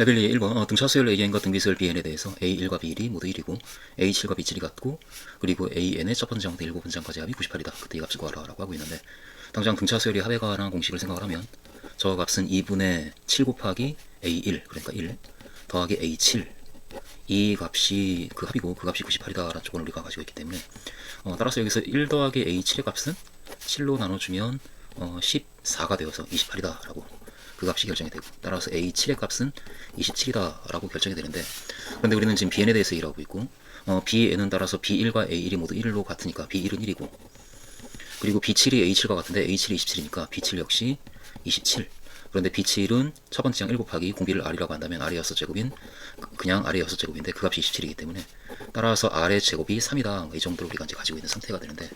레벨리 1번 등차수열 AN과 등비수열 BN에 대해서 A1과 B1이 모두 1이고 A7과 B7이 같고 그리고 AN의 첫 번째부터 7번째까지 합이 98이다. 그때 이 값을 구하라 라고 하고 있는데 당장 등차수열이 합에 관한 공식을 생각을 하면 저 값은 2분의 7 곱하기 A1 그러니까 1 더하기 A7 이 값이 그 합이고 그 값이 98이다 라는 조건을 우리가 가지고 있기 때문에 따라서 여기서 1 더하기 A7의 값은 7로 나눠주면 14가 되어서 28이다 라고 그 값이 결정이 되고 따라서 A7의 값은 27이다 라고 결정이 되는데 그런데 우리는 지금 BN에 대해서 일하고 있고 BN은 따라서 B1과 A1이 모두 1로 같으니까 B1은 1이고 그리고 B7이 A7과 같은데 A7이 27이니까 B7 역시 27 그런데 B7은 첫 번째 양 1 곱하기 공비를 R이라고 한다면 R의 6제곱인 그냥 R의 6제곱인데 그 값이 27이기 때문에 따라서 R의 제곱이 3이다 이 정도로 우리가 이제 가지고 있는 상태가 되는데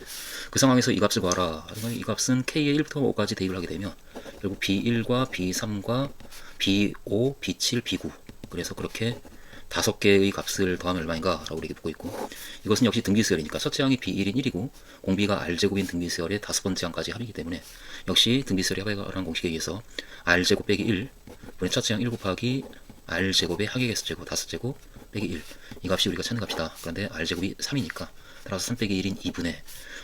그 상황에서 이 값을 구하라 이 값은 K의 1부터 5까지 대입을 하게 되면 결국 B1과 B3과 B5, B7, B9 그래서 그렇게 5개의 값을 더하면 얼마인가 라고 우리에게 보고 있고 이것은 역시 등비수열이니까 첫째 항이 B1인 1이고 공비가 R제곱인 등비수열의 5번째 항까지 합이기 때문에 역시 등비수열의 합에 관한 공식에 의해서 R제곱 빼기 1 분의 첫째 항 1 곱하기 R제곱의 항의 개수제곱 5제곱 빼기 1 이 값이 우리가 찾는 값이다. 그런데 R제곱이 3이니까 따라서 3 빼기 1인 2분의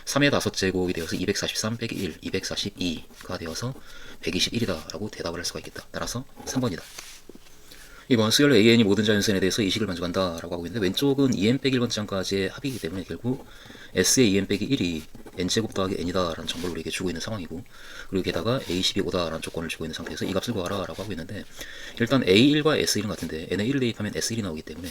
3의 5제곱이 되어서 243 빼기 1 242가 되어서 121이다 라고 대답을 할 수가 있겠다. 따라서 3번이다. 이번 수열 AN이 모든 자연수에 대해서 이식을 만족한다 라고 하고 있는데 왼쪽은 2n 빼기 1번째 항까지의 합이기 때문에 결국 S의 2n 빼기 1이 n제곱 더하기 n이다 라는 정보를 우리에게 주고 있는 상황이고 그리고 게다가 A10이 5다 라는 조건을 주고 있는 상태에서 이 값을 구하라 라고 하고 있는데 일단 A1과 S1은 같은데 n에 1을 대입하면 S1이 나오기 때문에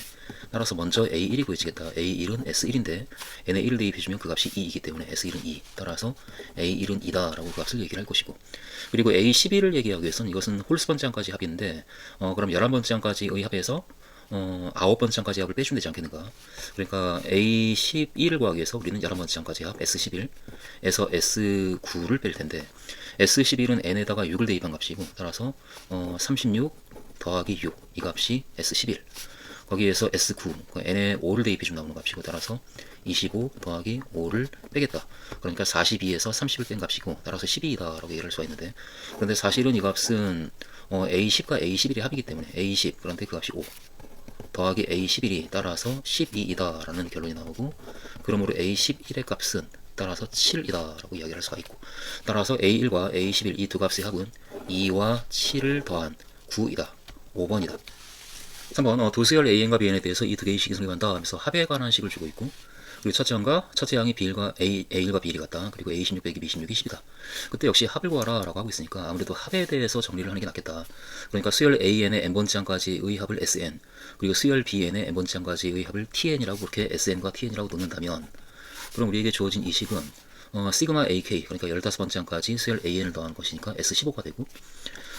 따라서 먼저 A1이 구해지겠다. A1은 S1인데 n에 1을 대입해주면 그 값이 2이기 때문에 S1은 2 따라서 A1은 2다 라고 그 값을 얘기를 할 것이고 그리고 A11을 얘기하기 위해서는 이것은 홀수 번째 항까지 합인데 그럼 11번째 항까지의 합에서 9번째 항까지 합을 빼주면 되지 않겠는가. 그러니까 A11을 구하기 위해서 우리는 11번째 항까지 합 S11에서 S9를 뺄 텐데 S11은 n에다가 6을 대입한 값이고 따라서 36 더하기 6 이 값이 S11 거기에서 S9 n에 5를 대입해주면 나오는 값이고 따라서 25 더하기 5를 빼겠다. 그러니까 42에서 30을 뺀 값이고 따라서 12이다 라고 얘기를 할 수가 있는데 그런데 사실은 이 값은 A10과 A11이 합이기 때문에 A10 그런데 그 값이 5 더하기 A11이 따라서 12이다 라는 결론이 나오고 그러므로 A11의 값은 따라서 7이다 라고 이야기를 할 수가 있고 따라서 A1과 A11 이 두 값의 합은 2와 7을 더한 9이다 5번이다 3번 도수열 AN과 BN에 대해서 이 두 개의 식이 성립한다 하면서 합에 관한 식을 주고 있고 그리고 첫째 항이 B1과 A1과 B1이 같다. 그리고 A16 빼기 B16이 10이다. 그때 역시 합을 구하라 라고 하고 있으니까 아무래도 합에 대해서 정리를 하는 게 낫겠다. 그러니까 수열 AN의 n번째 항까지의 합을 SN 그리고 수열 BN의 n번째 항까지의 합을 TN이라고 그렇게 SN과 TN이라고 놓는다면 그럼 우리에게 주어진 이 식은 시그마 AK 그러니까 15번째 항까지 수열 AN을 더한 것이니까 S15가 되고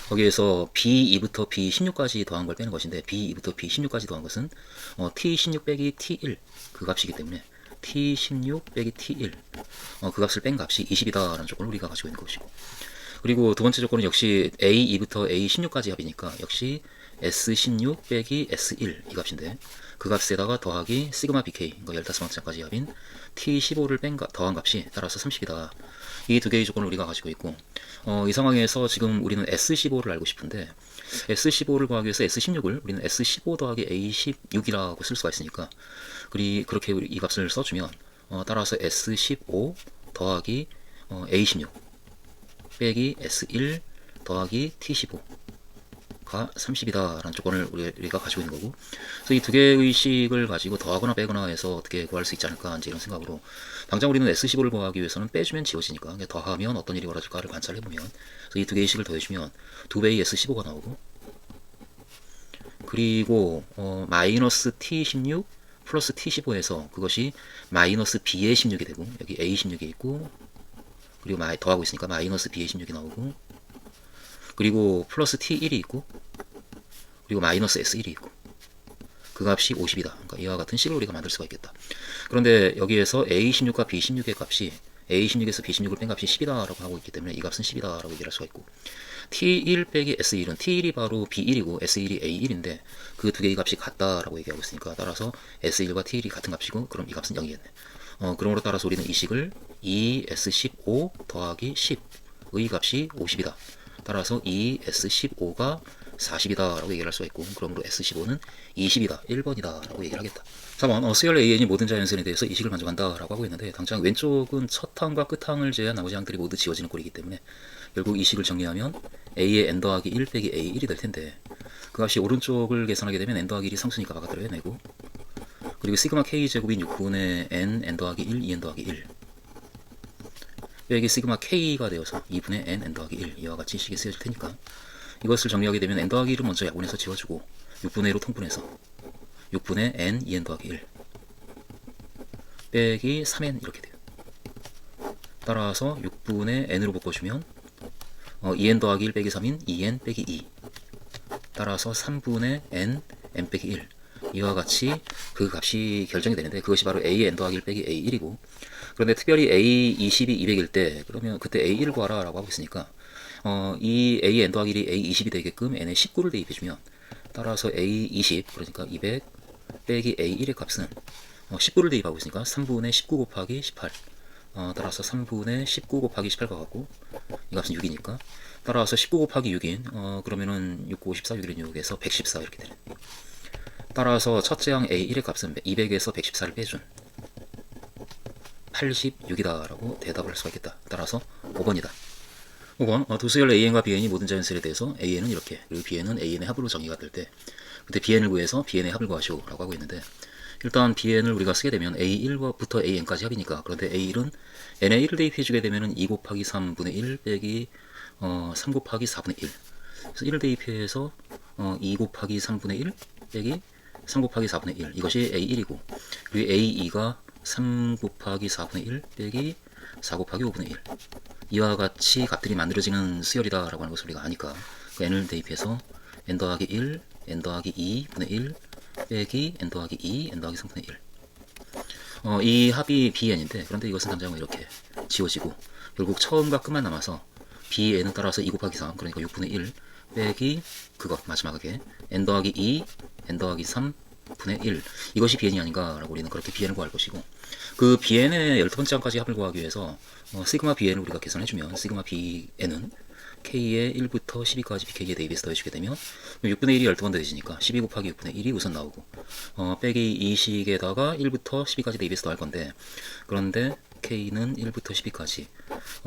거기에서 B2부터 B16까지 더한 걸 빼는 것인데 B2부터 B16까지 더한 것은 T16 빼기 T1 그 값이기 때문에 T16 빼기 T1 그 값을 뺀 값이 20이다 라는 조건을 우리가 가지고 있는 것이고 그리고 두 번째 조건은 역시 A2부터 A16까지 합이니까 역시 S16 빼기 S1 이 값인데 그 값에다가 더하기 시그마 BK 그러니까 15번째까지 합인 T15를 더한 값이 따라서 30이다. 이 두 개의 조건을 우리가 가지고 있고 이 상황에서 지금 우리는 S15를 알고 싶은데 S15를 구하기 위해서 S16을 우리는 S15 더하기 A16이라고 쓸 수가 있으니까 그렇게 이 값을 써주면 따라서 S15 더하기 A16 빼기 S1 더하기 T15가 30이다 라는 조건을 우리가 가지고 있는 거고 그래서 이 두 개의 식을 가지고 더하거나 빼거나 해서 어떻게 구할 수 있지 않을까 이제 이런 생각으로 당장 우리는 S15를 구하기 위해서는 빼주면 지워지니까 더하면 어떤 일이 벌어질까를 관찰을 해보면 이 두 개의 식을 더해주면 2배의 S15가 나오고 그리고 마이너스 T16 플러스 T15에서 그것이 마이너스 B의 16이 되고 여기 A 16이 있고 그리고 더하고 있으니까 마이너스 B의 16이 나오고 그리고 플러스 T1이 있고 그리고 마이너스 S1이 있고 그 값이 50이다. 그러니까 이와 같은 식을 우리가 만들 수가 있겠다. 그런데 여기에서 A16과 B16의 값이 A16에서 B16을 뺀 값이 10이다 라고 하고 있기 때문에 이 값은 10이다 라고 얘기할 수가 있고 T1 빼기 S1은 T1이 바로 B1이고 S1이 A1인데 그 두 개의 값이 같다라고 얘기하고 있으니까 따라서 S1과 T1이 같은 값이고 그럼 이 값은 0이겠네. 그러므로 따라서 우리는 이 식을 2S15 더하기 10의 값이 50이다. 따라서 2S15가 40이다 라고 얘기를 할 수가 있고, 그러므로 S15는 20이다, 1번이다 라고 얘기를 하겠다. 4번 수열 AN이 모든 자연선에 대해서 이식을 만족한다 라고 하고 있는데, 당장 왼쪽은 첫 항과 끝 항을 제외한 나머지 항들이 모두 지워지는 꼴이기 때문에 결국 이식을 정리하면 A의 n 더하기 1 빼기 A1이 될 텐데, 그 값이 오른쪽을 계산하게 되면 n 더하기 1이 상수니까 바깥으로 해내고, 그리고 시그마 K제곱인 6분의 n 더하기 1, 2n 더하기 1 빼기 시그마 K가 되어서 2분의 n 더하기 1 이와 같이 식이 쓰여질 테니까, 이것을 정리하게 되면 n 더하기 1은 먼저 약분해서 지워주고 6분의 1로 통분해서 6분의 n 2n 더하기 1 빼기 3n 이렇게 돼요. 따라서 6분의 n으로 바꿔주면 2n 더하기 1 빼기 3인 2n 빼기 2, 따라서 3분의 n 빼기 1 이와 같이 그 값이 결정이 되는데, 그것이 바로 A의 n 더하기 1 빼기 A1이고, 그런데 특별히 A20이 200일 때 그러면 그때 A1 구하라 라고 하고 있으니까, 이 A의 n 더하기 1이 A20이 되게끔 n에 19를 대입해주면, 따라서 A20 그러니까 200 빼기 A1의 값은 19를 대입하고 있으니까 3분의 19 곱하기 18, 따라서 3분의 19 곱하기 18과 같고, 이 값은 6이니까 따라서 19 곱하기 6인 그러면은 6, 9, 14, 6, 1, 6에서 114 이렇게 되는. 따라서 첫째 항 A1의 값은 200에서 114를 빼준 86이다 라고 대답을 할 수가 있겠다. 따라서 5번이다. 5번 두 수열 AN과 BN이 모든 자연수에 대해서 AN은 이렇게, 그리고 BN은 AN의 합으로 정의가 될 때 그때 BN을 구해서 BN의 합을 구하시오 라고 하고 있는데, 일단 BN을 우리가 쓰게 되면 A1부터 AN까지 합이니까, 그런데 A1은 n에 1을 대입해주게 되면 2 곱하기 3분의 1 빼기 3 곱하기 4분의 1, 그래서 1을 대입해서 2 곱하기 3분의 1 빼기 3 곱하기 4분의 1, 이것이 A1이고, 그리고 A2가 3 곱하기 4분의 1 빼기 4 곱하기 5분의 1, 이와 같이 값들이 만들어지는 수열이다 라고 하는 것을 우리가 아니까, 그 n을 대입해서 n 더하기 1, n 더하기 2분의 1 빼기 n 더하기 2, n 더하기 3분의 1, 이 합이 BN인데, 그런데 이것은 당장 이렇게 지워지고 결국 처음과 끝만 남아서 BN은 따라서 2 곱하기 3, 그러니까 6분의 1 빼기 그거 마지막에 n 더하기 2, n 더하기 3분의 1, 이것이 BN이 아닌가 라고 우리는 그렇게 BN을 구할 것이고, 그 BN의 12번째 항까지 합을 구하기 위해서 시그마 BN을 우리가 계산해주면, 시그마 BN은 K의 1부터 12까지 BK에 대입해서 더해주게 되면 6분의 1이 12번 더해지니까 12 곱하기 6분의 1이 우선 나오고, 빼기 이 식에다가 1부터 12까지 대입해서 더할 건데, 그런데 K는 1부터 12까지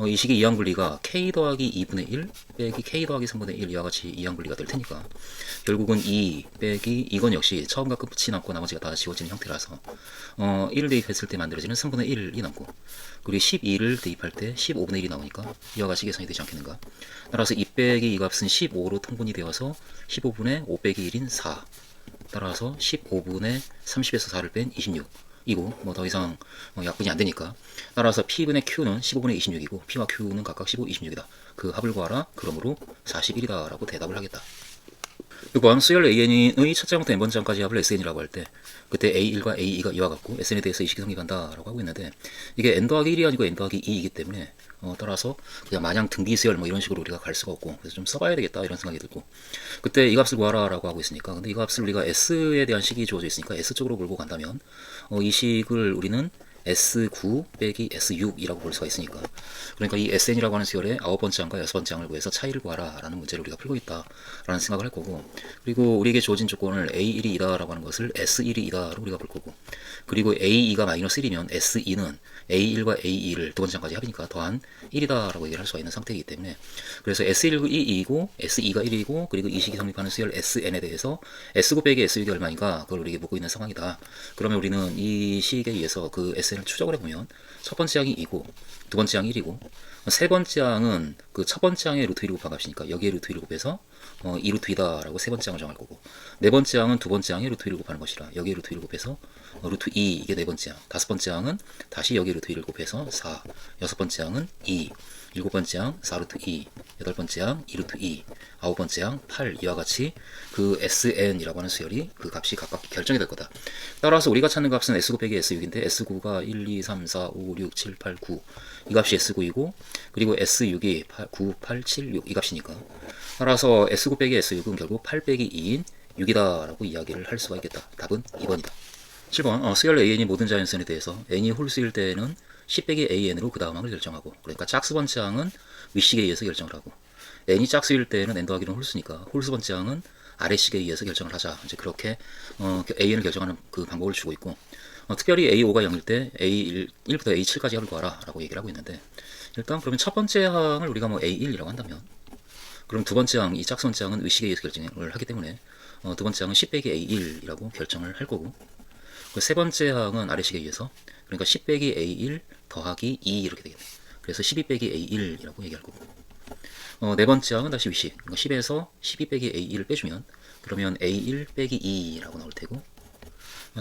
이 식의 이항분리가 K 더하기 2분의 1 빼기 K 더하기 3분의 1 이와 같이 이항분리가 될 테니까, 결국은 2 빼기 이건 역시 처음과 끝이 남고 나머지가 다 지워지는 형태라서 1을 대입했을 때 만들어지는 3분의 1이 남고, 그리고 12를 대입할 때 15분의 1이 나오니까 이와 같이 계산이 되지 않겠는가. 따라서 2 빼기 이 값은 15로 통분이 되어서 15분의 5 빼기 1인 4, 따라서 15분의 30에서 4를 뺀 26 이고, 뭐 더 이상 약분이 안 되니까, 따라서 P분의 Q는 15분의 26이고 P와 Q는 각각 15, 26이다. 그 합을 구하라. 그러므로 41이다 라고 대답을 하겠다. 6번 수열 AN의 첫째 항부터 n번째 항까지 합을 SN이라고 할 때 그때 A1과 A2가 이와 같고 SN에 대해서 이식이 성립한다 라고 하고 있는데, 이게 n 더하기 1이 아니고 n 더하기 2이기 때문에 따라서 그냥 마냥 등비수열 뭐 이런 식으로 우리가 갈 수가 없고, 그래서 좀 써봐야 되겠다 이런 생각이 들고, 그때 이 값을 구하라 라고 하고 있으니까, 근데 이 값을 우리가 S에 대한 식이 주어져 있으니까 S 쪽으로 몰고 간다면 이 식을 우리는 S9 빼기 S6이라고 볼 수가 있으니까, 그러니까 이 SN이라고 하는 수열의 9번째 항과 6번째 항을 구해서 차이를 구하라 라는 문제를 우리가 풀고 있다 라는 생각을 할 거고, 그리고 우리에게 주어진 조건을 A1이 2다 라고 하는 것을 S1이 2다로 우리가 볼 거고, 그리고 A2가 마이너스 1이면 S2는 A1과 A2를 두 번째 항까지 합이니까 더한 1이다 라고 얘기를 할 수가 있는 상태이기 때문에, 그래서 S1이 2이고 S2가 1이고, 그리고 이 식이 성립하는 수열 SN에 대해서 S9 빼기 S6이 얼마인가 그걸 우리에게 묻고 있는 상황이다. 그러면 우리는 이 식에 의해서 그 SN을 추적을 해보면 첫 번째 항이 2고 두 번째 항이 1이고, 세 번째 항은 그 첫 번째 항의 루트 1을 곱한 값이니까 여기에 루트 1을 곱해서 2루트 2다 라고 세 번째 항을 정할 거고, 네 번째 항은 두 번째 항에 루트 1을 곱하는 것이라 여기에 루트 1을 곱해서 루트 2, 이게 네 번째 항, 다섯 번째 항은 다시 여기에 루트 1을 곱해서 4, 여섯 번째 항은 2, 일곱 번째 항 4루트 2, 여덟 번째 항 2루트 2, 아홉 번째 항 8, 이와 같이 그 SN이라고 하는 수열이 그 값이 각각 결정이 될 거다. 따라서 우리가 찾는 값은 S9 빼기 S6인데 S9가 1, 2, 3, 4, 5, 6, 7, 8, 9, 이 값이 S9이고, 그리고 S6이 9, 8, 7, 6, 이 값이니까, 따라서 S9 빼기 S6은 결국 8 빼기 2인 6이다 라고 이야기를 할 수가 있겠다. 답은 2번이다. 7번 수열 AN이 모든 자연선에 대해서 n이 홀수일 때는 10 빼기 AN으로 그 다음 항을 결정하고, 그러니까 짝수 번째 항은 위식에 의해서 결정을 하고, n이 짝수일 때는 n 더하기 1은 홀수니까 홀수 번째 항은 아래식에 의해서 결정을 하자. 이제 그렇게 AN을 결정하는 그 방법을 주고 있고, 특별히 A5가 0일 때 A1부터 A7까지 합을 구하라 라고 얘기를 하고 있는데, 일단 그러면 첫 번째 항을 우리가 뭐 A1이라고 한다면, 그럼 두 번째 항, 이 짝수 번째 항은 의식에 의해서 결정을 하기 때문에 두 번째 항은 10 빼기 A1이라고 결정을 할 거고, 그 세 번째 항은 아래식에 의해서, 그러니까 10 빼기 A1 더하기 2 이렇게 되겠네. 그래서 12 빼기 A1이라고 얘기할 거고, 네 번째 항은 다시 위식, 그러니까 10에서 12 빼기 A1을 빼주면 그러면 A1 빼기 2라고 나올 테고,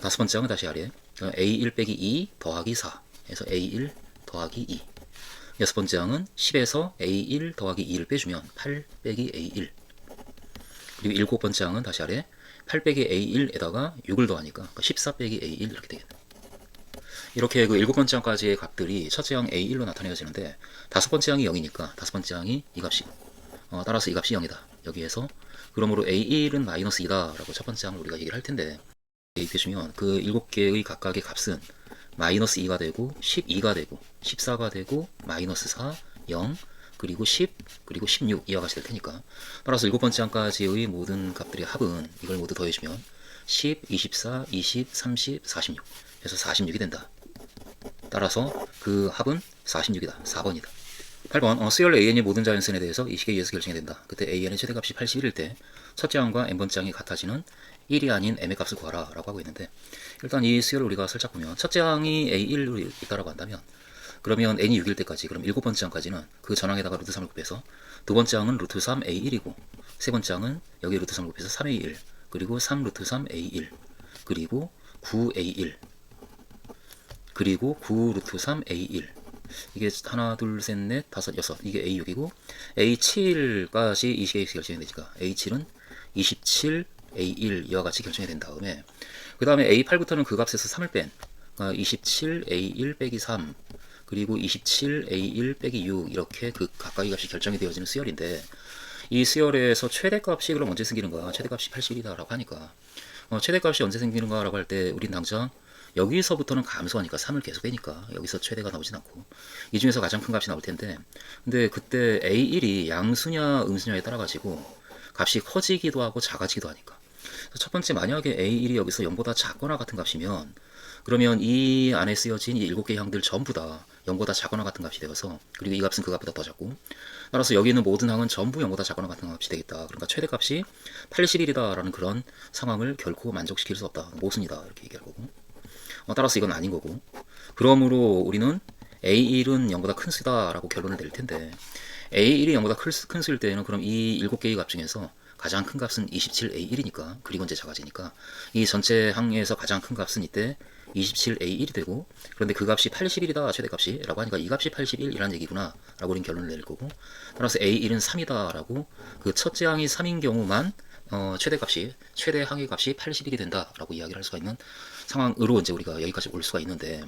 다섯 번째 항은 다시 아래, 그러니까 A1 빼기 2 더하기 4 해서 A1 더하기 2. 여섯 번째 항은 10에서 A1 더하기 2를 빼주면 8 빼기 A1. 그리고 일곱 번째 항은 다시 아래 8 빼기 A1에다가 6을 더하니까 그러니까 14 빼기 A1 이렇게 되겠네. 이렇게 그 일곱 번째 항까지의 값들이 첫째 항 A1로 나타내어지는데, 다섯 번째 항이 0이니까 다섯 번째 항이 이 값이고, 따라서 이 값이 0이다. 여기에서 그러므로 A1은 마이너스 2다 라고 첫 번째 항을 우리가 얘기를 할 텐데, 대입해주면 그 7개의 각각의 값은 마이너스 2가 되고 12가 되고 14가 되고 마이너스 4, 0, 그리고 10, 그리고 16 이와 같이 될 테니까, 따라서 일곱 번째 항까지의 모든 값들의 합은 이걸 모두 더해주면 10, 24, 20, 30, 46 해서 46이 된다. 따라서 그 합은 46이다. 4번이다. 8번 수열 AN의 모든 자연수에 대해서 이 식에 의해서 결정이 된다. 그때 AN의 최대값이 81일 때 첫째 항과 n번째 항이 같아지는 1이 아닌 m의 값을 구하라 라고 하고 있는데, 일단 이 수열을 우리가 살짝 보면 첫째 항이 A1로 있다라고 한다면, 그러면 n이 6일 때까지, 그럼 일곱 번째 항까지는 그 전항에다가 루트 3을 곱해서 두 번째 항은 루트 3 A1이고, 세 번째 항은 여기 루트 3을 곱해서 3A1, 그리고 3 루트 3 A1, 그리고 9 A1, 그리고 9 루트 3 A1. 이게 하나, 둘, 셋, 넷, 다섯, 여섯. 이게 A6이고, A7까지 이 식에 결정이 되니까 A7은 27 A1 이와 같이 결정이 된 다음에, 그 다음에 A8부터는 그 값에서 3을 뺀, 그러니까 27 A1 빼기 3, 그리고 27 A1 빼기 6, 이렇게 그 각각의 값이 결정이 되어지는 수열인데, 이 수열에서 최대값이 그럼 언제 생기는가? 최대값이 80이다 라고 하니까, 최대값이 언제 생기는가 라고 할 때 우린 당장 여기서부터는 감소하니까 3을 계속 빼니까 여기서 최대가 나오진 않고, 이 중에서 가장 큰 값이 나올 텐데, 근데 그때 A1이 양수냐 음수냐에 따라 가지고 값이 커지기도 하고 작아지기도 하니까, 첫 번째 만약에 A1이 여기서 0보다 작거나 같은 값이면, 그러면 이 안에 쓰여진 이 7개의 항들 전부 다 0보다 작거나 같은 값이 되어서, 그리고 이 값은 그 값보다 더 작고, 따라서 여기 있는 모든 항은 전부 0보다 작거나 같은 값이 되겠다. 그러니까 최대값이 81이다 라는 그런 상황을 결코 만족시킬 수 없다. 모순이다 이렇게 얘기할 거고, 따라서 이건 아닌 거고, 그러므로 우리는 A1은 0보다 큰 수다 라고 결론을 낼 텐데, A1이 0보다 큰 수일 때에는 그럼 이 7개의 값 중에서 가장 큰 값은 27A1이니까, 그리고 이제 작아지니까 이 전체 항에서 가장 큰 값은 이때 27A1이 되고, 그런데 그 값이 81이다 최대값이 라고 하니까 이 값이 81이라는 얘기구나 라고 우리는 결론을 내릴 거고, 따라서 A1은 3이다 라고, 그 첫째 항이 3인 경우만 최대값이, 최대 항의 값이 81이 된다 라고 이야기를 할 수가 있는 상황으로 이제 우리가 여기까지 올 수가 있는데,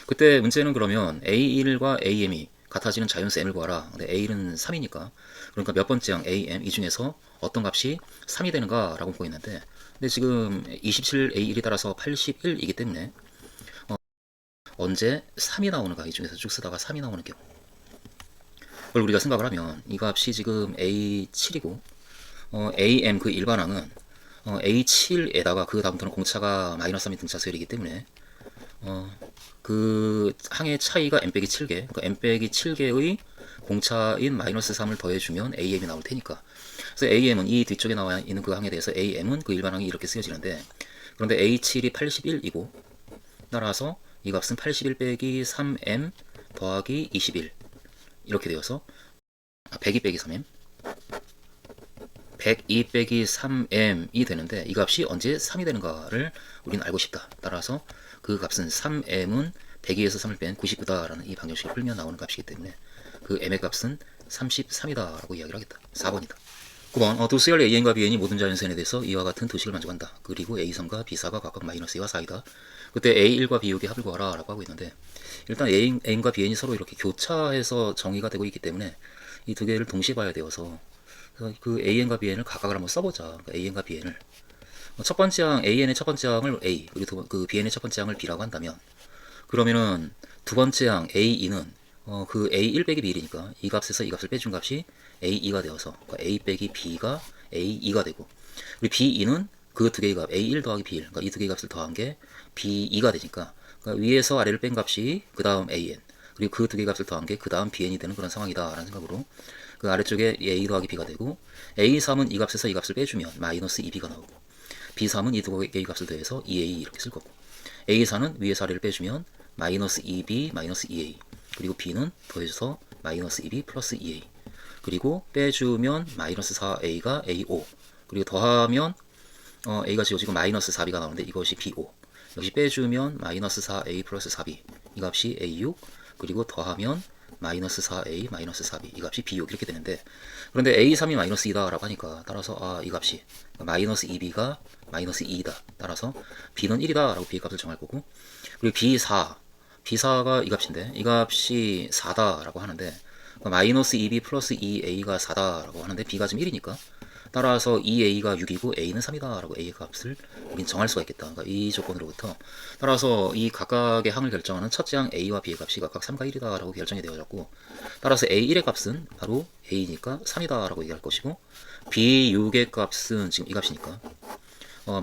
그때 문제는 그러면 A1과 AM이 같아지는 자연수 m을 구하라. 근데 A1은 3이니까, 그러니까 몇 번째 항 AM 이 중에서 어떤 값이 3이 되는가 라고 보고 있는데, 근데 지금 27A1이 따라서 81이기 때문에 언제 3이 나오는가, 이 중에서 쭉 쓰다가 3이 나오는 경우, 그걸 우리가 생각을 하면 이 값이 지금 A7이고, AM 그 일반항은 A7에다가 그 다음부터는 공차가 마이너스 3이 등차 수열이기 때문에 그 항의 차이가 m 빼기 7개, 그러니까 m 빼기 7개의 공차인 마이너스 3을 더해주면 AM이 나올 테니까, 그래서 AM은 이 뒤쪽에 나와 있는 그 항에 대해서 AM은 그 일반항이 이렇게 쓰여지는데, 그런데 A7이 81이고, 따라서 이 값은 81 빼기 3m 더하기 21 이렇게 되어서 102 빼기 3m 102 빼기 3m이 되는데, 이 값이 언제 3이 되는가를 우리는 알고 싶다. 따라서 그 값은 3m은 102에서 3을 뺀 99다라는 이 방정식을 풀면 나오는 값이기 때문에 그 m의 값은 33이다 라고 이야기를 하겠다. 4번이다. 9번 두 수열 AN과 BN이 모든 자연수에 대해서 이와 같은 두 식을 만족한다. 그리고 A3과 B4가 각각 마이너스 2와 4이다. 그때 A1과 B6의 합을 구하라 라고 하고 있는데, 일단 AN과 BN이 서로 이렇게 교차해서 정의가 되고 있기 때문에 이 두 개를 동시에 봐야 되어서, 그 AN과 BN을 각각을 한번 써보자. 그러니까 AN과 BN을 첫 번째 항 AN의 첫 번째 항을 A, 그리고 그 BN의 첫 번째 항을 B라고 한다면, 그러면은 두 번째 항 A2는 그 A1 빼기 B1이니까 이 값에서 이 값을 빼준 값이 A2가 되어서 그러니까 A 빼기 B가 A2가 되고, 우리 B2는 그 두 개의 값 A1 더하기 B1, 그러니까 이 두 개의 값을 더한 게 B2가 되니까, 그러니까 위에서 아래를 뺀 값이 그 다음 AN, 그리고 그 두 개의 값을 더한 게 그 다음 BN이 되는 그런 상황이다라는 생각으로 그 아래쪽에 A 더하기 B가 되고, A3은 이 값에서 이 값을 빼주면 마이너스 2B가 나오고, B3은 이 두 개의 값을 더해서 2A 이렇게 쓸 거고, A4는 위에서 아래를 빼주면 마이너스 2B 마이너스 2A, 그리고 B는 더해줘서 마이너스 2B 플러스 2A, 그리고 빼주면 마이너스 4A가 A5, 그리고 더하면 A가 지워지고 마이너스 4B가 나오는데 이것이 B5, 역시 빼주면 마이너스 4A 플러스 4B, 이 값이 A6, 그리고 더하면 마이너스 4A 마이너스 4B, 이 값이 B6 이렇게 되는데, 그런데 A3이 마이너스 2다 라고 하니까 따라서 이 값이 마이너스 2B가 마이너스 2이다, 따라서 B는 1이다 라고 B의 값을 정할 거고, 그리고 B4가 이 값인데 이 값이 4다 라고 하는데, 마이너스 2B 플러스 2A가 4다 라고 하는데 B가 지금 1이니까 따라서 2A가 6이고 A는 3이다 라고 A의 값을 우린 정할 수가 있겠다. 그러니까 이 조건으로부터 따라서 이 각각의 항을 결정하는 첫째 항 A와 B의 값이 각각 3과 1이다 라고 결정이 되어졌고, 따라서 A1의 값은 바로 A니까 3이다 라고 얘기할 것이고, B6의 값은 지금 이 값이니까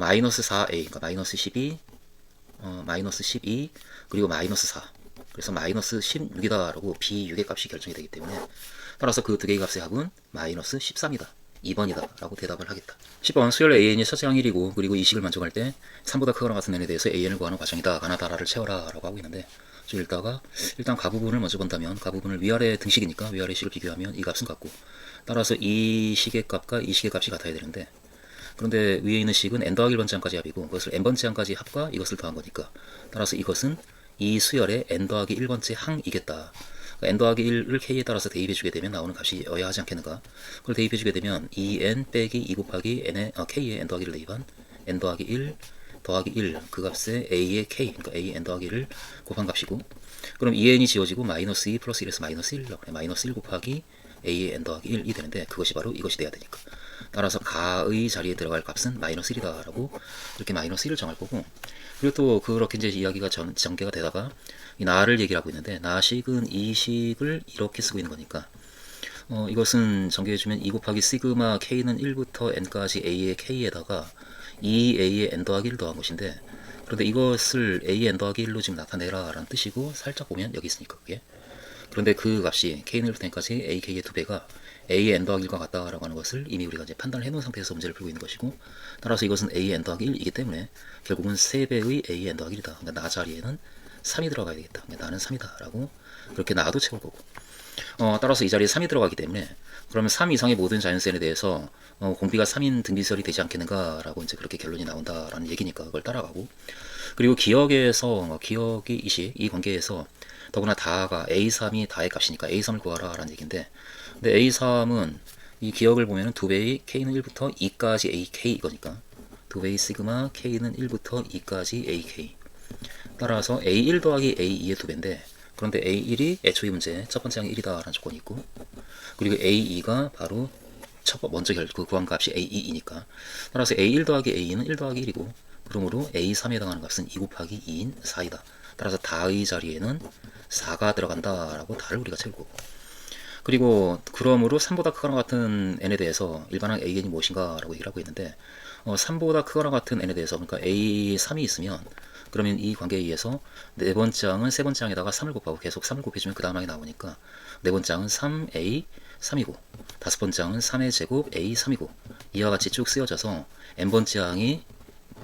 마이너스 4A, 그러니까 마이너스 12, 마이너스 12, 그리고 마이너스 4, 그래서 마이너스 16이다 라고 B6의 값이 결정이 되기 때문에, 따라서 그 두 개의 값의 합은 마이너스 13이다 2번이다 라고 대답을 하겠다. 10번 수열 AN이 첫째 항 1이고 그리고 이 식을 만족할 때 3보다 크거나 같은 n에 대해서 AN을 구하는 과정이다. 가나다라를 채워라 라고 하고 있는데, 좀 읽다가 일단 가부분을 먼저 본다면, 가부분을 위아래 등식이니까 위아래 식을 비교하면 이 값은 같고, 따라서 이 식의 값과 이 식의 값이 같아야 되는데, 그런데 위에 있는 식은 n 더하기 1번째 항까지 합이고 그것을 n번째 항까지 합과 이것을 더한 거니까, 따라서 이것은 이 수열의 n 더하기 1번째 항이겠다. 그러니까 n 더하기 1을 k에 따라서 대입해주게 되면 나오는 값이 여야 하지 않겠는가. 그걸 대입해주게 되면 2n 빼기 2 곱하기 n의, k에 n 더하기를 대입한 n 더하기 1 더하기 1, 그 값에 a의 k, 그러니까 a n 더하기 1을 곱한 값이고, 그럼 2n이 지워지고 마이너스 2 플러스 1에서 마이너스 1, 마이너스 1 곱하기 a의 n 더하기 1이 되는데, 그것이 바로 이것이 돼야 되니까, 따라서 가의 자리에 들어갈 값은 마이너스 1이다 라고 이렇게 마이너스 1을 정할 거고, 그리고 또 그렇게 이제 이야기가 전개가 되다가 이 나를 얘기를 하고 있는데, 나식은 이 식을 이렇게 쓰고 있는 거니까 이것은 전개해주면 2 곱하기 시그마 k는 1부터 n까지 a의 k에다가 2a의 n 더하기 1 더한 것인데, 그런데 이것을 a n 더하기 1로 지금 나타내라 라는 뜻이고, 살짝 보면 여기 있으니까 그게, 그런데 그 값이 k는 1부터 n까지 ak의 2배가 a n 더하기 1과 같다라고 하는 것을 이미 우리가 이제 판단을 해놓은 상태에서 문제를 풀고 있는 것이고, 따라서 이것은 a n 더하기 1이기 때문에 결국은 3배의 a n 더하기 1이다. 그러니까 나 자리에는 3이 들어가야 되겠다. 그러니까 나는 3이다 라고 그렇게 나도 채울 거고, 따라서 이 자리에 3이 들어가기 때문에 그러면 3 이상의 모든 자연수에 대해서 공비가 3인 등비설이 되지 않겠는가 라고 이제 그렇게 결론이 나온다라는 얘기니까 그걸 따라가고, 그리고 기억에서 기억이 이 관계에서 더구나 다가 A3이 다의 값이니까 A3을 구하라 라는 얘기인데, 근데 A3은 이 기억을 보면은 2배의 K는 1부터 2까지 AK 이거니까 2배의 시그마 K는 1부터 2까지 AK, 따라서 A1 더하기 A2의 2배인데, 그런데 A1이 애초에 문제 첫 번째 항이 1이다 라는 조건이 있고, 그리고 A2가 바로 먼저 구한 값이 A2이니까, 따라서 A1 더하기 A2는 1 더하기 1이고, 그러므로 A3에 해당하는 값은 2 곱하기 2인 4이다. 따라서 다의 자리에는 4가 들어간다 라고 다를 우리가 채울 거고, 그리고 그러므로 3보다 크거나 같은 n에 대해서 일반항 an이 무엇인가 라고 얘기를 하고 있는데, 3보다 크거나 같은 n에 대해서, 그러니까 a3이 있으면 그러면 이 관계에 의해서 네 번째 항은 세 번째 항에다가 3을 곱하고 계속 3을 곱해주면 그 다음 항이 나오니까 네 번째 항은 3a 3이고 다섯 번째 항은 3의 제곱 a 3이고 이와 같이 쭉 쓰여져서 n번째 항이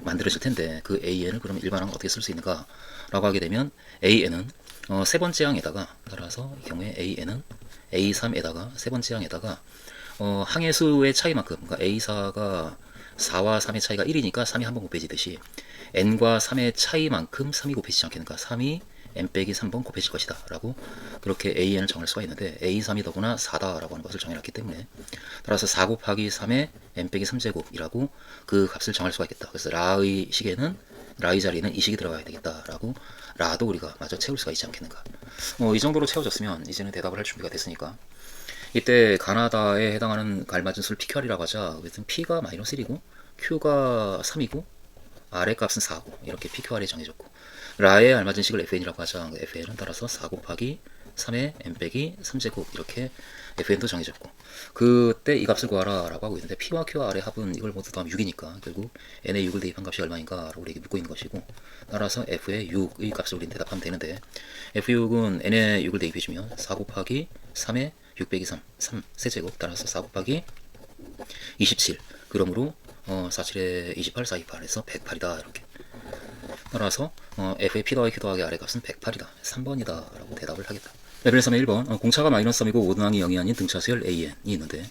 만들어질 텐데, 그 an을 그러면 일반항 어떻게 쓸 수 있는가 라고 하게 되면 an은 세 번째 항에다가, 따라서 이 경우에 an은 A3에다가 세 번째 항에다가 항의 수의 차이만큼, 그러니까 A4가 4와 3의 차이가 1이니까 3이 한 번 곱해지듯이 n과 3의 차이만큼 3이 곱해지지 않겠는가, 3이 n 빼기 3번 곱해질 것이다 라고 그렇게 an을 정할 수가 있는데, A3이 더구나 4다 라고 하는 것을 정해놨기 때문에, 따라서 4 곱하기 3의 n 빼기 3제곱이라고 그 값을 정할 수가 있겠다. 그래서 라의 식에는, 라의 자리에는 이 식이 들어가야 되겠다 라고 라도 우리가 마저 채울 수가 있지 않겠는가. 이 정도로 채워졌으면 이제는 대답을 할 준비가 됐으니까, 이때 가나다에 해당하는 알맞은 수를 PQR이라고 하자. 그래서 P가 마이너스 1이고 Q가 3이고 R의 값은 4고 이렇게 PQR에 정해졌고 라에 알맞은 식을 FN이라고 하자. FN은 따라서 4 곱하기 3의 n 빼기 3제곱 이렇게 FN도 정해졌고 그때 이 값을 구하라 라고 하고 있는데 P와 Q와 R의 합은 이걸 모두 더하면 6이니까 결국 N에 6을 대입한 값이 얼마인가 라고 우리에게 묻고 있는 것이고 따라서 F의 6의 값을 우리는 대답하면 되는데 F6은 N에 6을 대입해주면 4 곱하기 3의 6 빼기 3 세제곱 따라서 4 곱하기 27 그러므로 47에 28 428에서 108이다 이렇게 따라서 F의 P 더하기 Q 더하기 R의 값은 108이다 3번이다 라고 대답을 하겠다. 레벨 3의 1번 공차가 마이너스 3이고 오등항이 0이 아닌 등차수열 AN이 있는데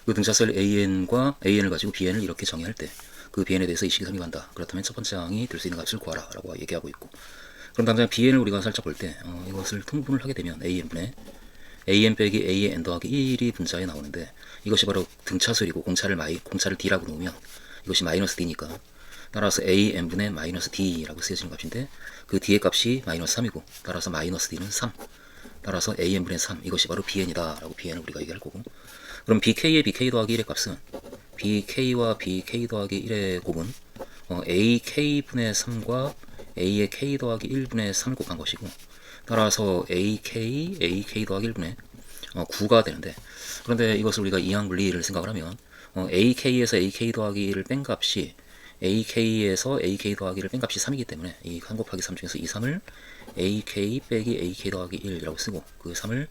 그 등차수열 AN과 AN을 가지고 BN을 이렇게 정의할 때 그 BN에 대해서 이 식이 성립한다. 그렇다면 첫 번째 항이 될 수 있는 값을 구하라 라고 얘기하고 있고 그럼 당장 BN을 우리가 살짝 볼 때 이것을 통분을 하게 되면 AN분의 AN 빼기 A의 N 더하기 1이 분자에 나오는데 이것이 바로 등차수열이고 공차를 D라고 놓으면 이것이 마이너스 D니까 따라서 AN분의 마이너스 D라고 쓰여지는 값인데 그 D의 값이 마이너스 3이고 따라서 마이너스 D는 3 따라서 AN분의 3 이것이 바로 BN이다 라고 BN을 우리가 얘기할 거고 그럼 BK의 BK 더하기 1의 값은 BK와 BK 더하기 1의 곱은 AK분의 3과 A의 K 더하기 1분의 3을 곱한 것이고 따라서 AK 더하기 1분의 9가 되는데 그런데 이것을 우리가 이항분리를 생각을 하면 AK에서 AK 더하기 1을 뺀 값이 AK에서 AK 더하기를 뺀 값이 3이기 때문에 이 1 곱하기 3 중에서 이 3을 AK 빼기 AK 더하기 1이라고 쓰고 그 3을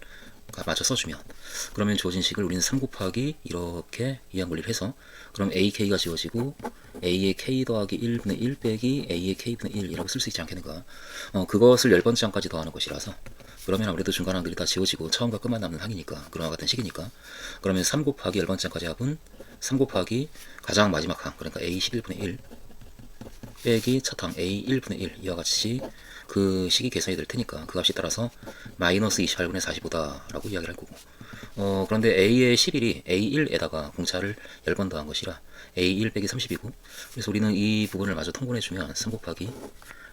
마저 써주면 그러면 주어진 식을 우리는 3 곱하기 이렇게 이항분리를 해서 그럼 AK가 지워지고 A의 K 더하기 1분의 1 빼기 A의 K분의 1이라고 쓸 수 있지 않겠는가. 그것을 10번째 항까지 더하는 것이라서 그러면 아무래도 중간항들이 다 지워지고 처음과 끝만 남는 항이니까 그런 같은 식이니까 그러면 3 곱하기 10번째 항까지 합은 3 곱하기 가장 마지막 항 그러니까 A 11분의 1 빼기 첫 항 A 1분의 1 이와 같이 그 식이 계산이 될 테니까 그 값이 따라서 마이너스 28분의 45다 라고 이야기를 할 거고 그런데 A의 11이 A1에다가 공차를 10번 더한 것이라 A1 빼기 30이고 그래서 우리는 이 부분을 마저 통분해주면 3 곱하기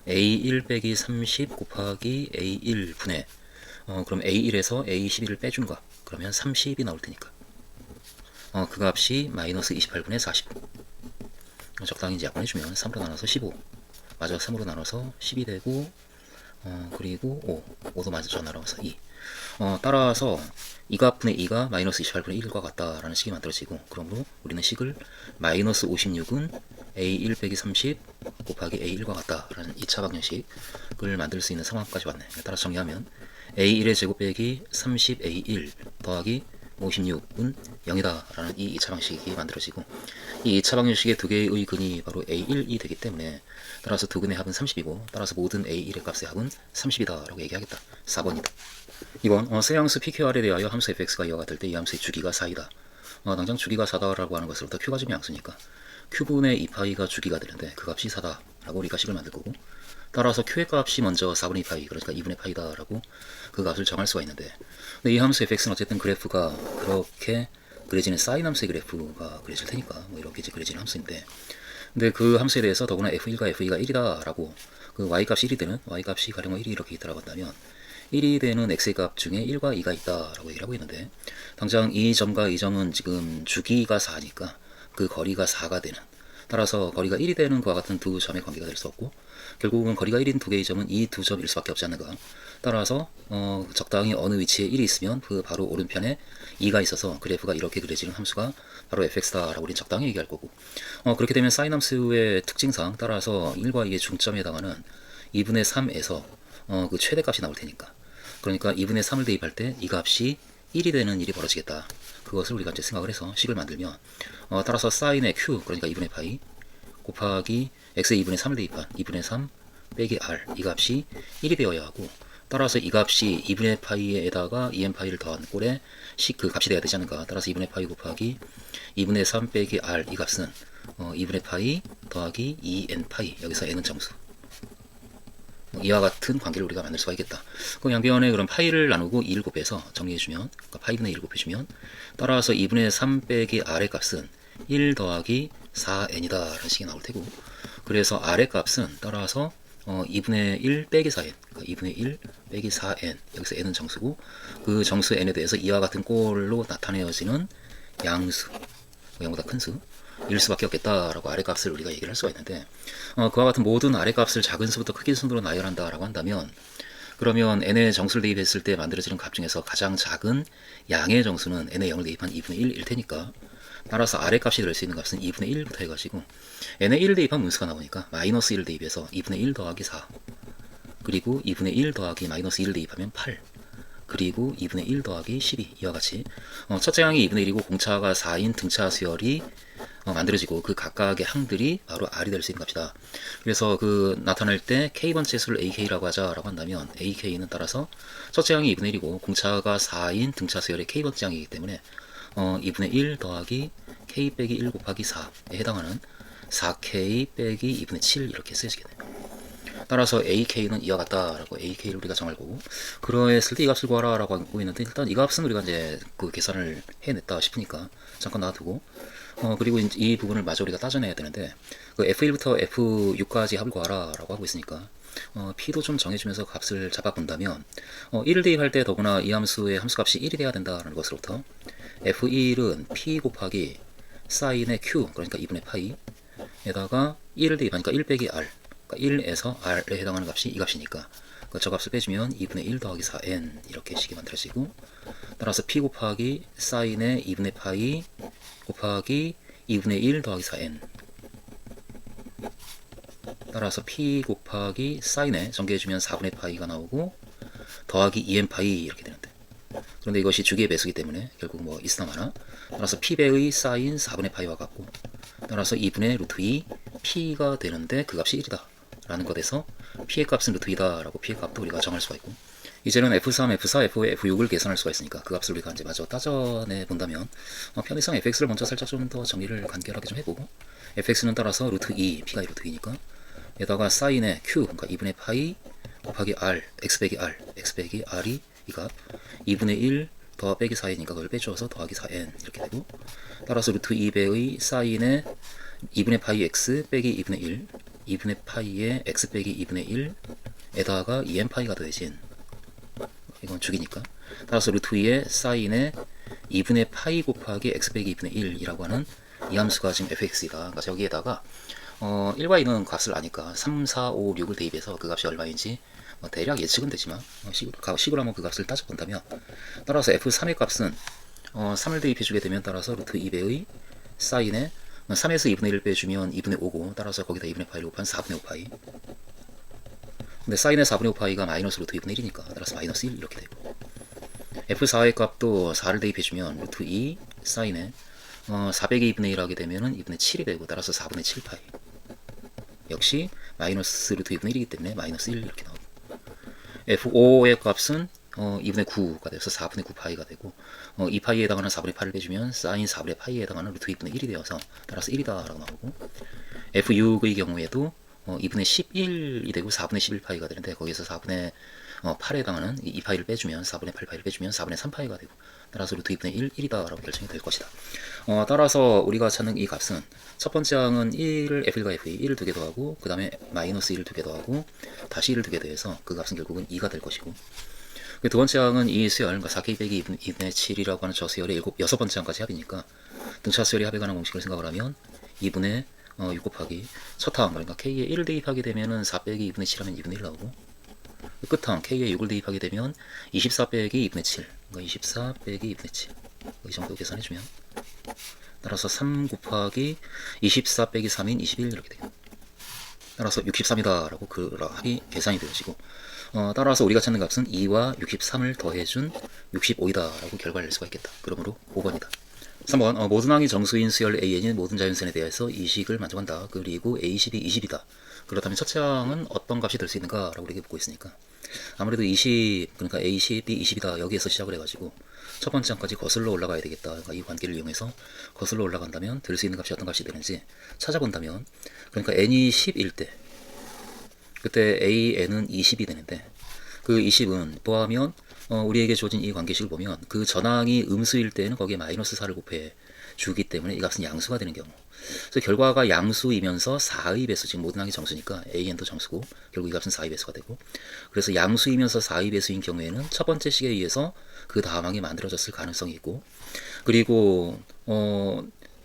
A1 빼기 30 곱하기 A1분의 그럼 A1에서 A11을 빼준 거 그러면 30이 나올 테니까 그 값이 마이너스 28분의 45 적당히 이제 약분해주면 3으로 나눠서 15 마저 3으로 나눠서 10이 되고 그리고 5도 마저 나눠서 2 따라서 2값분의 2가 마이너스 28분의 1과 같다라는 식이 만들어지고 그러므로 우리는 식을 마이너스 56은 A1 빼기 30 곱하기 A1과 같다라는 2차 방정식을 만들 수 있는 상황까지 왔네. 따라서 정리하면 A1의 제곱 빼기 30A1 더하기 56은 0이다 라는 이 2차 방식이 만들어지고 이 2차 방정식의 두 개의 근이 바로 A1이 되기 때문에 따라서 두 근의 합은 30이고 따라서 모든 A1의 값의 합은 30이다 라고 얘기하겠다. 4번이다. 이번 쇠함수 PQR에 대하여 함수 fx가 이와 같을 때 이 함수의 주기가 4이다. 당장 주기가 4다 라고 하는 것으로부터 q가 좀 양수니까 q분의 2파이가 주기가 되는데 그 값이 4다 라고 우리가 식을 만들 거고 따라서 q의 값이 먼저 4분의 2파이 그러니까 2분의 파이다 라고 그 값을 정할 수가 있는데 근데 이 함수 fx는 어쨌든 그래프가 그렇게 그려지는 사인 함수의 그래프가 그려질 테니까 뭐 이렇게 이제 그려지는 함수인데 근데 그 함수에 대해서 더구나 f1과 f2가 1이다 라고 그 y값이 1이 되는 y값이 가령 1이 이렇게 있다라고 한다면 1이 되는 x의 값 중에 1과 2가 있다 라고 얘기를 하고 있는데 당장 이 점과 이 점은 지금 주기가 4니까 그 거리가 4가 되는 따라서 거리가 1이 되는 그와 같은 두 점의 관계가 될 수 없고 결국은 거리가 1인 두 개의 점은 이 두 점일 수밖에 없지 않는가. 따라서 적당히 어느 위치에 1이 있으면 그 바로 오른편에 2가 있어서 그래프가 이렇게 그려지는 함수가 바로 fx다 라고 우리는 적당히 얘기할 거고 그렇게 되면 사인 함수의 특징상 따라서 1과 2의 중점에 해당하는 2분의 3에서 그 최대값이 나올 테니까 그러니까 2분의 3을 대입할 때 이 값이 1이 되는 일이 벌어지겠다. 그것을 우리가 이제 생각을 해서 식을 만들면 따라서 사인의 q 그러니까 2분의 파이 곱하기 x의 2분의 3을 대입한 2분의 3 빼기 r 이 값이 1이 되어야 하고 따라서 이 값이 2분의 파이에다가 2n 파이를 더한 꼴에 그 값이 돼야 되지 않는가. 따라서 2분의 파이 곱하기 2분의 3 빼기 r 이 값은 2분의 파이 더하기 2n 파이 여기서 n은 정수 이와 같은 관계를 우리가 만들 수가 있겠다. 그럼 양변에 그럼 파이를 나누고 2를 곱해서 정리해주면 그러니까 파이분의 1을 곱해주면 따라서 2분의 3 빼기 r의 값은 1 더하기 4n이다 라는 식이 나올 테고 그래서 r의 값은 따라서 2분의 1 빼기 4n 그러니까 2분의 1 빼기 4n 여기서 n은 정수고 그 정수 n에 대해서 이와 같은 꼴로 나타내어지는 양수 0보다 큰 수 일 수밖에 없겠다라고 아래값을 우리가 얘기를 할 수가 있는데, 그와 같은 모든 아래값을 작은 수부터 크긴 순으로 나열한다라고 한다면, 그러면 n의 정수를 대입했을 때 만들어지는 값 중에서 가장 작은 양의 정수는 n의 0을 대입한 2분의 1일 테니까, 따라서 아래값이 될 수 있는 값은 2분의 1부터 해가지고 n의 1을 대입한 문수가 나오니까 마이너스 1을 대입해서 2분의 1 더하기 4, 그리고 2분의 1 더하기 마이너스 1을 대입하면 8, 그리고 2분의 1 더하기 12, 이와 같이 첫째 항이 2분의 1이고 공차가 4인 등차 수열이 만들어지고 그 각각의 항들이 바로 R이 될 수 있는 값이다. 그래서 그 나타낼 때 K번째 수를 AK라고 하자라고 한다면 AK는 따라서 첫째 항이 2분의 1이고 공차가 4인 등차 수열의 K번째 항이기 때문에 2분의 1 더하기 K 빼기 1 곱하기 4에 해당하는 4K 빼기 2분의 7 이렇게 쓰여지겠네요. 따라서 AK는 이와 같다라고 AK를 우리가 정하고, 그러했을 때 이 값을 구하라라고 하고 있는데, 일단 이 값은 우리가 이제 그 계산을 해냈다 싶으니까 잠깐 놔두고, 그리고 이 부분을 마저 우리가 따져내야 되는데, 그 F1부터 F6까지 합을 구하라라고 하고 있으니까 P도 좀 정해주면서 값을 잡아본다면 1을 대입할 때 더구나 이 함수의 함수값이 1이 돼야 된다는 것으로부터 F1은 P 곱하기 사인의 Q, 그러니까 2분의 파이 에다가 1을 대입하니까 1 빼기 R, 그러니까 1에서 R에 해당하는 값이 이 값이니까 저 값을 빼주면 2분의 1 더하기 4n 이렇게 식이 만들어지고, 따라서 P 곱하기 사인의 2분의 파이 곱하기 2분의 1 더하기 4n, 따라서 P 곱하기 사인에 전개해주면 4분의 파이가 나오고 더하기 2n 파이 이렇게 되는데, 그런데 이것이 주기의 배수기 때문에 결국 뭐 있으나 마나, 따라서 P배의 사인 4분의 파이와 같고, 따라서 2분의 루트 2 P가 되는데 그 값이 1이다 라는 것에서 P의 값은 루트 2다 라고 P의 값도 우리가 정할 수가 있고, 이제는 F3, F4, F5, F6을 계산할 수가 있으니까 그 값을 우리가 이제 마저 따져내 본다면 편의상 fx를 먼저 살짝 좀 더 정리를 간결하게 좀 해보고, fx는 따라서 루트 2, P가 루트 2니까 에다가 사인의 Q, 그러니까 2분의 파이 곱하기 R, x 빼기 R, x 빼기 R이 이 값, 2분의 1 더 빼기 4이니까 그걸 빼주어서 더하기 4n 이렇게 되고, 따라서 루트 2배의 사인의 2분의 파이 x 빼기 2분의 1, 2분의 파이의 x 빼기 2분의 1에다가 2n 파이가 더해진, 이건 주기니까, 따라서 루트 2의 사인의 2분의 파이 곱하기 x 빼기 2분의 1이라고 하는 이 함수가 지금 fx이다. 그러니까 여기에다가 1과 2는 값을 아니까 3, 4, 5, 6을 대입해서 그 값이 얼마인지 대략 예측은 되지만 식으로 한번 그 값을 따져본다면, 따라서 f3의 값은 3을 대입해주게 되면 따라서 루트 2배의 사인에 3에서 2분의 1을 빼주면 2분의 5고, 따라서 거기다 2분의 파이를 곱한 4분의 5파이, 근데 사인의 4분의 5파이가 마이너스 루트 2분의 1이니까 따라서 마이너스 1 이렇게 되고, F4의 값도 4를 대입해주면 루트 2 사인에 400의 2분의 1 하게 되면은 2분의 7이 되고, 따라서 4분의 7파이 역시 마이너스 루트 2분의 1이기 때문에 마이너스 1 이렇게 나오고, F5의 값은 2분의 9가 돼서 4분의 9파이가 되고, 2파이에 해당하는 4분의 8을 빼주면 사인 4분의 파이에 해당하는 루트 2분의 1이 되어서 따라서 1이다 라고 나오고, F6의 경우에도 2분의 11이 되고 4분의 11파이가 되는데 거기서 4분의 8에 해당하는 2파이를 빼주면 4분의 8파이를 빼주면 4분의 3파이가 되고, 따라서 루트 2분의 1, 1이다 라고 결정이 될 것이다. 따라서 우리가 찾는 이 값은 첫 번째 항은 1을 F1과 F2, 1을 두 개 더하고 그 다음에 마이너스 1을 두 개 더하고 다시 1을 두 개 더해서 그 값은 결국은 2가 될 것이고, 두 번째 항은 이 수열, 그러니까 4K 빼기 2분의 7이라고 하는 저 수열의 여섯 번째 항까지 합이니까 등차 수열이 합에 관한 공식을 생각을 하면 2분의 6 곱하기 첫 항, 그러니까 K에 1을 대입하게 되면은 4 빼기 2분의 7 하면 2분의 1 나오고, 끝항 K에 6을 대입하게 되면 24 빼기 2분의 7, 그러니까 24 빼기 2분의 7, 이 정도 계산해주면 따라서 3 곱하기 24 빼기 3인 21 이렇게 되겠다. 따라서 63이다 라고 그 합이 계산이 되어지고, 따라서 우리가 찾는 값은 2와 63을 더해준 65이다 라고 결과를 낼 수가 있겠다. 그러므로 5번이다. 3번 모든 항이 정수인 수열 AN인 모든 자연선에 대해서 이식을 만족한다. 그리고 A10이 20이다. 그렇다면 첫째 항은 어떤 값이 될 수 있는가 라고 이렇게 묻고 있으니까, 아무래도 20, 그러니까 A10이 20이다 여기에서 시작을 해가지고 첫 번째 항까지 거슬러 올라가야 되겠다. 그러니까 이 관계를 이용해서 거슬러 올라간다면 될 수 있는 값이 어떤 값이 되는지 찾아본다면, 그러니까 n이 10일 때 그때 AN은 20이 되는데, 그 20은 뭐하면 우리에게 주어진 이 관계식을 보면 그 전항이 음수일 때는 거기에 마이너스 4를 곱해 주기 때문에 이 값은 양수가 되는 경우, 그래서 결과가 양수이면서 4의 배수, 지금 모든 항이 정수니까 AN도 정수고 결국 이 값은 4의 배수가 되고, 그래서 양수이면서 4의 배수인 경우에는 첫 번째 식에 의해서 그 다음 항이 만들어졌을 가능성이 있고, 그리고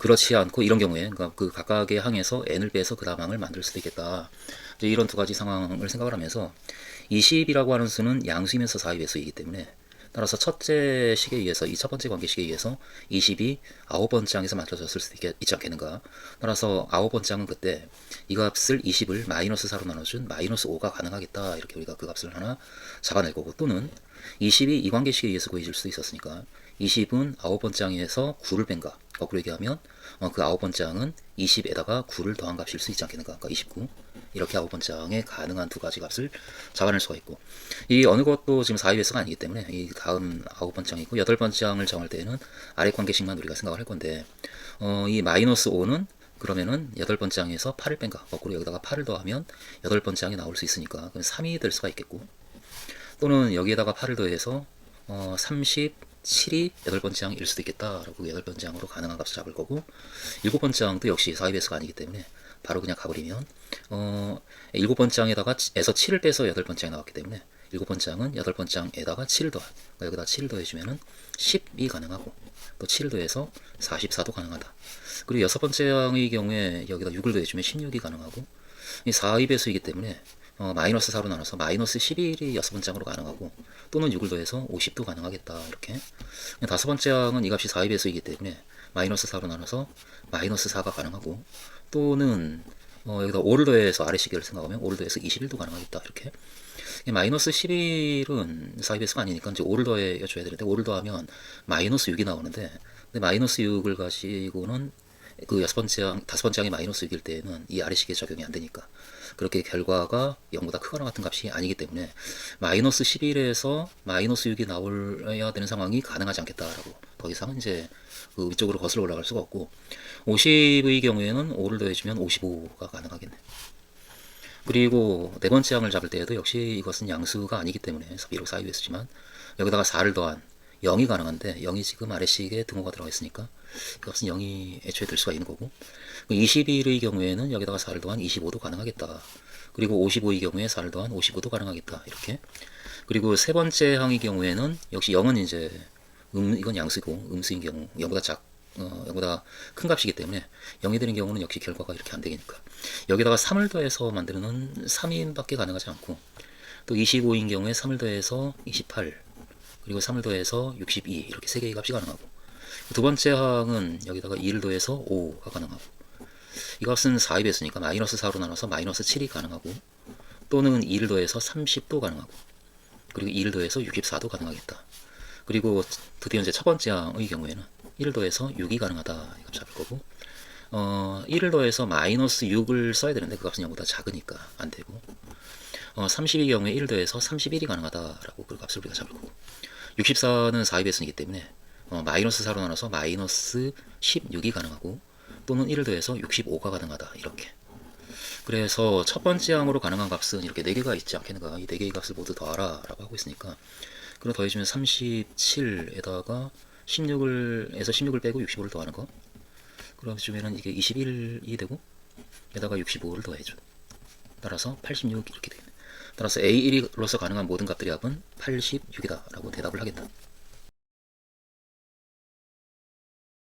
그렇지 않고 이런 경우에 그러니까 그 각각의 항에서 n을 빼서 그 다음 항을 만들 수도 있겠다. 이제 이런 두 가지 상황을 생각을 하면서 20이라고 하는 수는 양수이면서 4의 배수이기 때문에 따라서 첫째 식에 의해서 이 첫 번째 관계식에 의해서 20이 9번째 항에서 만들어졌을 수도 있지 않겠는가. 따라서 9번째 항은 그때 이 값을 20을 마이너스 4로 나눠준 마이너스 5가 가능하겠다. 이렇게 우리가 그 값을 하나 잡아낼 거고 또는 20이 이 관계식에 의해서 구해질 수도 있었으니까 20은 9번째 항에서 9를 뺀가. 거꾸로 얘기하면 그 9번째 항은 20에다가 9를 더한 값일 수 있지 않겠는가. 그러니까 29. 이렇게 9번째 항에 가능한 두 가지 값을 잡아낼 수가 있고 이 어느 것도 지금 4의 배수가 아니기 때문에 이 다음 9번째 항이고 8번째 항을 정할 때는 아래 관계식만 우리가 생각을 할 건데 이 마이너스 5는 그러면은 8번째 항에서 8을 뺀가. 거꾸로 여기다가 8을 더하면 8번째 항이 나올 수 있으니까 그럼 3이 될 수가 있겠고 또는 여기에다가 8을 더해서 37이 8번째 항일 수도 있겠다라고 8번째 항으로 가능한 값을 잡을 거고 7번째 항도 역시 4의 배수가 아니기 때문에 바로 그냥 가버리면 7번째 항에다가 에서 7을 빼서 8번째 항이 나왔기 때문에 7번째 항은 8번째 항에다가 7을 더한 그러니까 여기다 7을 더해주면은 10이 가능하고 또 7을 더해서 44도 가능하다. 그리고 6번째 항의 경우에 여기다 6을 더해주면 16이 가능하고 이 4의 배수이기 때문에 마이너스 4로 나눠서 마이너스 11이 6번째 항으로 가능하고 또는 6을 더해서 50도 가능하겠다. 이렇게 5번째 항은 이 값이 4의 배수이기 때문에 마이너스 4로 나눠서 마이너스 4가 가능하고 또는 여기다 5를 더해서 아래 시계를 생각하면 5를 더해서 21도 가능하겠다. 이렇게 마이너스 11은 4의 배수가 아니니까 이제 5를 더해 줘야 되는데 5를 더하면 마이너스 6이 나오는데 근데 마이너스 6을 가지고는 그 5번째 항이 마이너스 6일 때에는 이 아래 시계 적용이 안 되니까 그렇게 결과가 0보다 크거나 같은 값이 아니기 때문에 마이너스 11에서 마이너스 6이 나와야 되는 상황이 가능하지 않겠다라고 더 이상 이제 그 위쪽으로 거슬러 올라갈 수가 없고 50의 경우에는 5를 더해주면 55가 가능하겠네. 그리고 네 번째 항을 잡을 때에도 역시 이것은 양수가 아니기 때문에 비록 4의 배수지만 여기다가 4를 더한 0이 가능한데 0이 지금 아래식에 등호가 들어가 있으니까 이것은 0이 애초에 될 수가 있는 거고 21의 경우에는 여기다가 4를 더한 25도 가능하겠다. 그리고 55의 경우에 4를 더한 55도 가능하겠다. 이렇게 그리고 세 번째 항의 경우에는 역시 0은 이제 이건 양수고 음수인 경우 0보다 큰 값이기 때문에 0이 되는 경우는 역시 결과가 이렇게 안 되니까 여기다가 3을 더해서 만드는 3인밖에 가능하지 않고 또 25인 경우에 3을 더해서 28 그리고 3을 더해서 62 이렇게 세 개의 값이 가능하고 두 번째 항은 여기다가 2를 더해서 5가 가능하고 이 값은 4의 배수니까 마이너스 4로 나눠서 마이너스 7이 가능하고 또는 2를 더해서 30도 가능하고 그리고 2를 더해서 64도 가능하겠다. 그리고 드디어 이제 첫 번째 항의 경우에는 1을 더해서 6이 가능하다. 이 값 잡을 거고 1을 더해서 마이너스 6을 써야 되는데 그 값은 0보다 작으니까 안 되고 30의 경우에 1을 더해서 31이 가능하다라고 그 값을 우리가 잡을 거고 64는 4의 배수이기 때문에 마이너스 4로 나눠서 마이너스 16이 가능하고 또는 1을 더해서 65가 가능하다. 이렇게 그래서 첫 번째 항으로 가능한 값은 이렇게 4개가 있지 않겠는가. 이 4개의 값을 모두 더하라 라고 하고 있으니까 그럼 더해주면 37에다가 16을 빼고 65를 더하는 거 그러면 이게 21이 되고 에다가 65를 더해줘. 따라서 86 이렇게 되겠네. 따라서 A1로서 가능한 모든 값들의 합은 86이다 라고 대답을 하겠다.